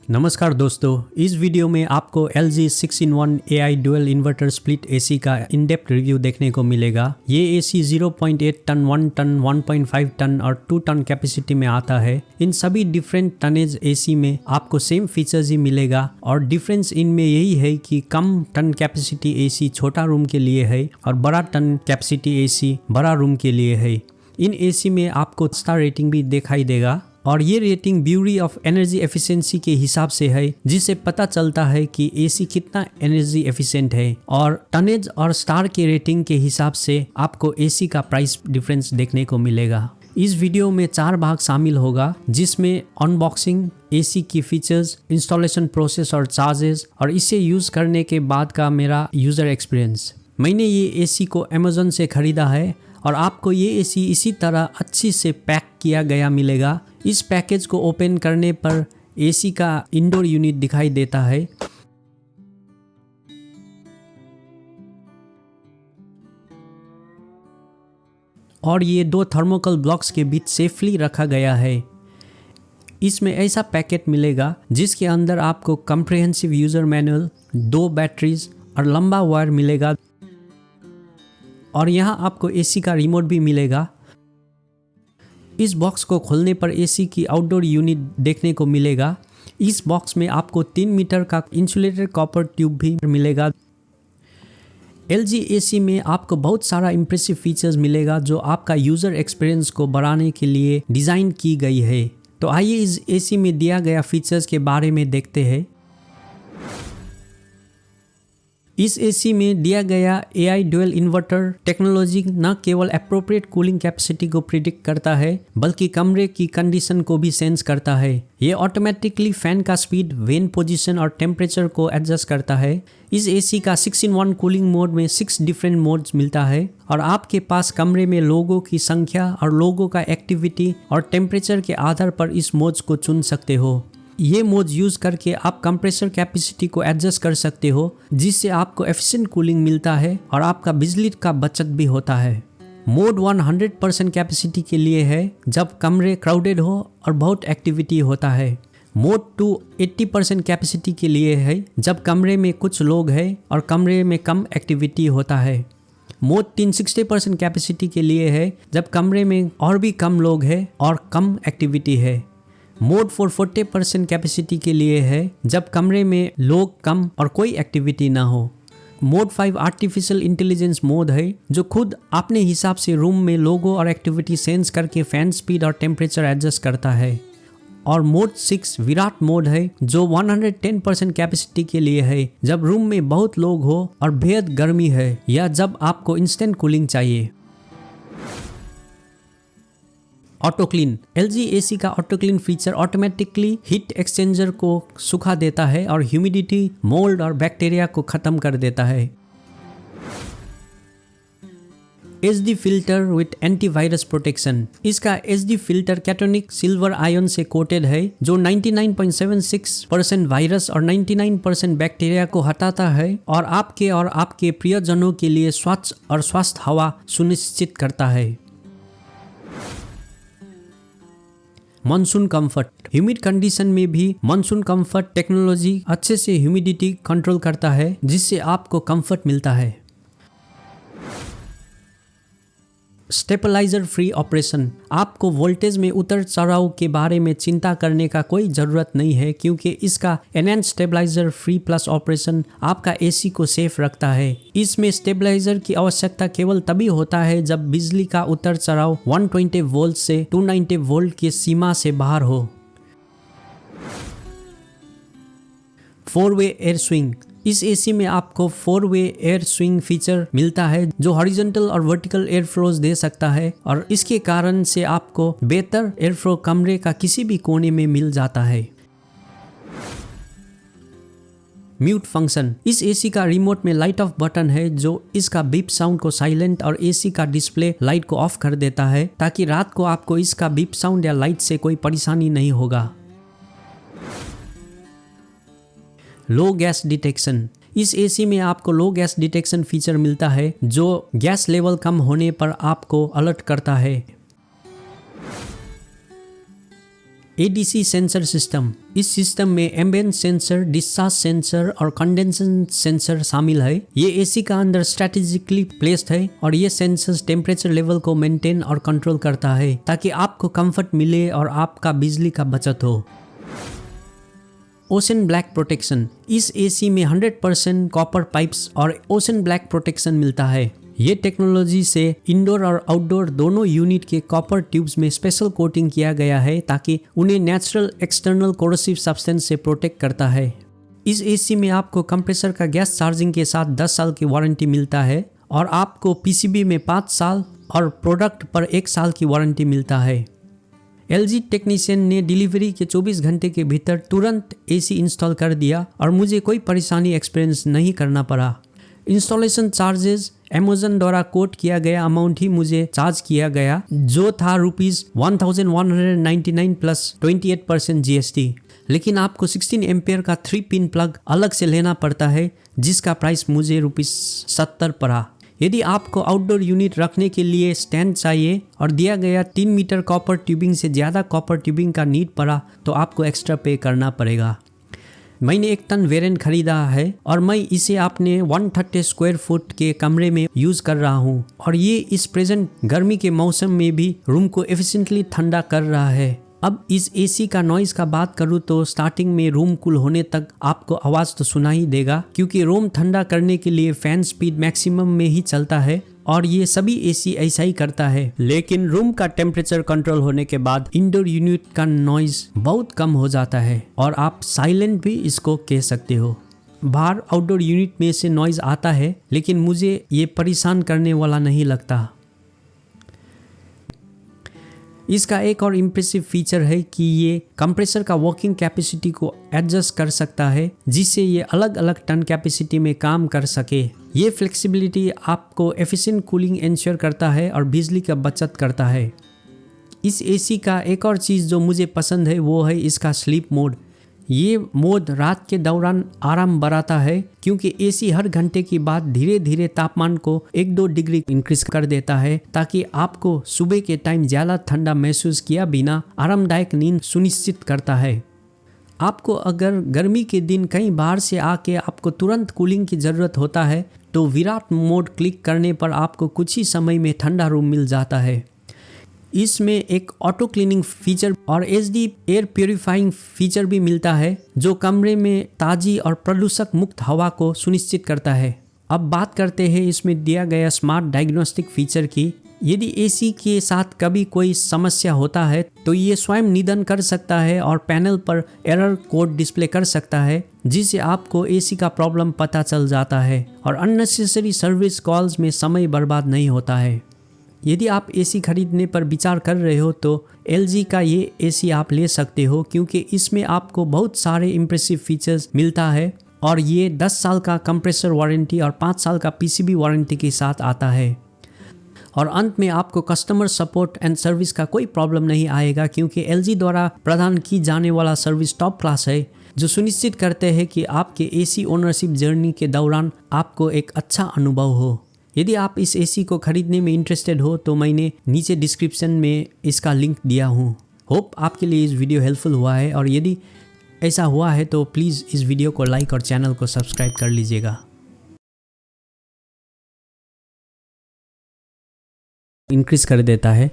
नमस्कार दोस्तों, इस वीडियो में आपको LG 6-in-1 AI dual inverter split AC का इन डेप्थ रिव्यू देखने को मिलेगा। ये AC 0.8 टन, 1 टन, 1.5 टन और 2 टन कैपेसिटी में आता है। इन सभी डिफरेंट टनेज AC में आपको सेम फीचर्स ही मिलेगा और डिफरेंस इनमें यही है कि कम टन कैपेसिटी AC छोटा रूम के लिए है और बड़ा टन कैपेसिटी AC बड़ा रूम के लिए है। इन AC में आपको स्टार रेटिंग भी दिखाई देगा और ये rating bureau of energy efficiency के हिसाब से है, जिससे पता चलता है कि AC कितना एनर्जी एफिशिएंट है। और टनेज और स्टार के रेटिंग के हिसाब से आपको AC का प्राइस डिफरेंस देखने को मिलेगा। इस वीडियो में 4 भाग शामिल होगा, जिसमें अनबॉक्सिंग, AC की फीचर्स, इंस्टॉलेशन प्रोसेस और चार्जेस और इसे यूज करने के बाद का मेरा यूजर एक्सपीरियंस। मैंने ये AC को अमेज़न से खरीदा है और आपको ये AC इसी तरह अच्छी से पैक किया गया मिलेगा। इस पैकेज को ओपन करने पर AC का इंडोर यूनिट दिखाई देता है और ये 2 थर्मोकोल ब्लॉक्स के बीच सेफली रखा गया है। इसमें ऐसा पैकेट मिलेगा जिसके अंदर आपको कम्प्रिहेंसिव यूजर मैनुअल, 2 बैटरीज और लंबा वायर मिलेगा और यहाँ आपको AC का रिमोट भी मिलेगा। इस बॉक्स को खोलने पर AC की आउटडोर यूनिट देखने को मिलेगा। इस बॉक्स में आपको 3 मीटर का इंसुलेटेड कॉपर ट्यूब भी मिलेगा। LG AC में आपको बहुत सारा इम्प्रेसिव फीचर्स मिलेगा जो आपका यूज़र एक्सपीरियंस को बढ़ाने के लिए डिज़ाइन की गई है। तो आइए इस AC में दिया गया फीचर्स के बारे में देखते हैं। इस AC में दिया गया AI डुअल इन्वर्टर टेक्नोलॉजी न केवल एप्रोप्रिएट कूलिंग कैपेसिटी को प्रिडिक्ट करता है, बल्कि कमरे की कंडीशन को भी सेंस करता है। ये ऑटोमेटिकली फैन का स्पीड, वेन पोजीशन और टेम्परेचर को एडजस्ट करता है। इस AC का 6-in-1 कूलिंग मोड में 6 डिफरेंट मोड्स मिलता है और आपके पास कमरे में लोगों की संख्या और लोगों का एक्टिविटी और टेम्परेचर के आधार पर इस मोड्स को चुन सकते हो। ये मोड यूज़ करके आप कंप्रेसर कैपेसिटी को एडजस्ट कर सकते हो, जिससे आपको एफिशिएंट कूलिंग मिलता है और आपका बिजली का बचत भी होता है। मोड 100% कैपेसिटी के लिए है जब कमरे क्राउडेड हो और बहुत एक्टिविटी होता है। मोड 2 80% कैपेसिटी के लिए है जब कमरे में कुछ लोग हैं और कमरे में कम एक्टिविटी होता है। मोड 3 60% कैपेसिटी के लिए है जब कमरे में और भी कम लोग हैं और कम एक्टिविटी है। मोड 4 40% कैपेसिटी के लिए है जब कमरे में लोग कम और कोई एक्टिविटी ना हो। मोड 5 आर्टिफिशियल इंटेलिजेंस मोड है जो खुद अपने हिसाब से रूम में लोगों और एक्टिविटी सेंस करके फैन स्पीड और टेम्परेचर एडजस्ट करता है। और मोड 6 विराट मोड है जो 110% कैपेसिटी के लिए है जब रूम में बहुत लोग हो और बेहद गर्मी है या जब आपको इंस्टेंट कूलिंग चाहिए। Auto clean. LG AC का auto clean feature automatically heat exchanger को सुखा देता है और ह्यूमिडिटी, मोल्ड और बैक्टीरिया को खत्म कर देता है। HD filter with antivirus protection. इसका HD filter cationic silver ion से कोटेड है जो 99.76% वायरस और 99% बैक्टीरिया को हटाता है और आपके प्रियजनों के लिए स्वच्छ और स्वस्थ हवा सुनिश्चित करता है। Monsoon comfort. ह्यूमिड कंडीशन में भी मानसून कंफर्ट टेक्नोलॉजी अच्छे से ह्यूमिडिटी कंट्रोल करता है, जिससे आपको कंफर्ट मिलता है। Stabiliser free operation. आपको वोल्टेज में उतर चढ़ाव के बारे में चिंता करने का कोई ज़रूरत नहीं है, क्योंकि इसका enhance stabiliser free plus operation आपका AC को सेफ रखता है। इसमें स्टेबलाइजर की आवश्यकता केवल तभी होता है जब बिजली का उतर चढ़ाव 120 वोल्ट से 290 वोल्ट की सीमा से बाहर हो। 4-वे एयर स्विंग। इस AC में आपको 4-वे एयर स्विंग फीचर मिलता है जो हॉरिजॉन्टल और वर्टिकल एयर फ्लोज दे सकता है और इसके कारण से आपको बेहतर एयर फ्लो कमरे का किसी भी कोने में मिल जाता है। Mute function. इस AC का रिमोट में लाइट ऑफ बटन है जो इसका बीप साउंड को साइलेंट और AC का डिस्प्ले लाइट को ऑफ कर देता है, ताकि रात को आपको इसका बीप साउंड या लाइट से कोई परेशानी नहीं होगा। लो गैस डिटेक्शन। इस AC में आपको लो गैस डिटेक्शन फीचर मिलता है जो गैस लेवल कम होने पर आपको अलर्ट करता है। ADC sensor system. इस सिस्टम में एम्बिएंट सेंसर, डिस्चार्ज सेंसर और कंडेंसेशन सेंसर शामिल है। ये एसी का अंदर स्ट्रेटेजिकली प्लेस्ड है और ये सेंसर्स टेम्परेचर लेवल को मेंटेन और कंट्रोल करता है ताकि आपको कंफर्ट मिले और आपका बिजली का बचत हो। Ocean black protection. इस एसी में 100% कॉपर पाइप्स और ओशन ब्लैक प्रोटेक्शन मिलता है। ये टेक्नोलॉजी से इंडोर और आउटडोर दोनों यूनिट के कॉपर ट्यूब्स में स्पेशल कोटिंग किया गया है ताकि उन्हें नेचुरल एक्सटर्नल कोरोसिव सब्सटेंस से प्रोटेक्ट करता है। इस एसी में आपको कंप्रेसर का गैस चार्जिंग के साथ 10 साल की वारंटी मिलता है और आपको पीसीबी में 5 साल और प्रोडक्ट पर 1 साल की वारंटी मिलता है। LG टेक्नीशियन ने डिलीवरी के 24 घंटे के भीतर तुरंत एसी इंस्टॉल कर दिया और मुझे कोई परेशानी एक्सपीरियंस नहीं करना पड़ा। इंस्टॉलेशन चार्जेस अमेज़न द्वारा कोट किया गया अमाउंट ही मुझे चार्ज किया गया, जो था ₹1199 प्लस 28% GST। लेकिन आपको 16 एम्पियर का 3 पिन प्लग अलग से लेना पड़ता है जिसका प्राइस मुझे ₹70 पड़ा। यदि आपको आउटडोर यूनिट रखने के लिए स्टैंड चाहिए और दिया गया 3 मीटर कॉपर ट्यूबिंग से ज़्यादा कॉपर ट्यूबिंग का नीड पड़ा तो आपको एक्स्ट्रा पे करना पड़ेगा। मैंने 1 टन वेरिएंट खरीदा है और मैं इसे अपने 130 स्क्वायर फुट के कमरे में यूज़ कर रहा हूँ और ये इस प्रेजेंट गर्मी के मौसम में भी रूम को एफिशिएंटली ठंडा कर रहा है। अब इस एसी का नॉइज़ का बात करूँ तो स्टार्टिंग में रूम कूल होने तक आपको आवाज़ तो सुना ही देगा क्योंकि रूम ठंडा करने के लिए फैन स्पीड मैक्सिमम में ही चलता है और ये सभी एसी ऐसा ही करता है। लेकिन रूम का टेम्परेचर कंट्रोल होने के बाद इंडोर यूनिट का नॉइज़ बहुत कम हो जाता है और आप साइलेंट भी इसको कह सकते हो। बाहर आउटडोर यूनिट में से नॉइज़ आता है लेकिन मुझे ये परेशान करने वाला नहीं लगता। इसका एक और इम्प्रेसिव फीचर है कि ये कंप्रेसर का वर्किंग कैपेसिटी को एडजस्ट कर सकता है जिससे ये अलग अलग टन कैपेसिटी में काम कर सके। ये फ्लेक्सिबिलिटी आपको एफिशिएंट कूलिंग इंश्योर करता है और बिजली का बचत करता है। इस एसी का एक और चीज़ जो मुझे पसंद है वो है इसका स्लीप मोड। ये मोड रात के दौरान आराम बढ़ाता है क्योंकि एसी हर घंटे के बाद धीरे धीरे तापमान को 1-2 डिग्री इंक्रीज कर देता है ताकि आपको सुबह के टाइम ज़्यादा ठंडा महसूस किया बिना आरामदायक नींद सुनिश्चित करता है। आपको अगर गर्मी के दिन कहीं बाहर से आके आपको तुरंत कूलिंग की ज़रूरत होता है तो विराट मोड क्लिक करने पर आपको कुछ ही समय में ठंडा रूम मिल जाता है। इसमें एक ऑटो क्लीनिंग फीचर और HD एयर प्योरीफाइंग फीचर भी मिलता है जो कमरे में ताज़ी और प्रदूषक मुक्त हवा को सुनिश्चित करता है। अब बात करते हैं इसमें दिया गया स्मार्ट डायग्नोस्टिक फीचर की। यदि एसी के साथ कभी कोई समस्या होता है तो ये स्वयं निदान कर सकता है और पैनल पर एरर कोड डिस्प्ले कर सकता है जिससे आपको एसी का प्रॉब्लम पता चल जाता है और अननेसेसरी सर्विस कॉल्स में समय बर्बाद नहीं होता है। यदि आप एसी खरीदने पर विचार कर रहे हो तो LG का ये एसी आप ले सकते हो क्योंकि इसमें आपको बहुत सारे इम्प्रेसिव फीचर्स मिलता है और ये 10 साल का कंप्रेसर वारंटी और 5 साल का PCB वारंटी के साथ आता है। और अंत में आपको कस्टमर सपोर्ट एंड सर्विस का कोई प्रॉब्लम नहीं आएगा क्योंकि LG द्वारा प्रदान की जाने वाला सर्विस टॉप क्लास है जो सुनिश्चित करते हैं कि आपके एसी ओनरशिप जर्नी के दौरान आपको एक अच्छा अनुभव हो। यदि आप इस एसी को खरीदने में इंटरेस्टेड हो तो मैंने नीचे डिस्क्रिप्शन में इसका लिंक दिया हूँ। होप आपके लिए इस वीडियो हेल्पफुल हुआ है और यदि ऐसा हुआ है तो प्लीज़ इस वीडियो को लाइक और चैनल को सब्सक्राइब कर लीजिएगा। इंक्रीज कर देता है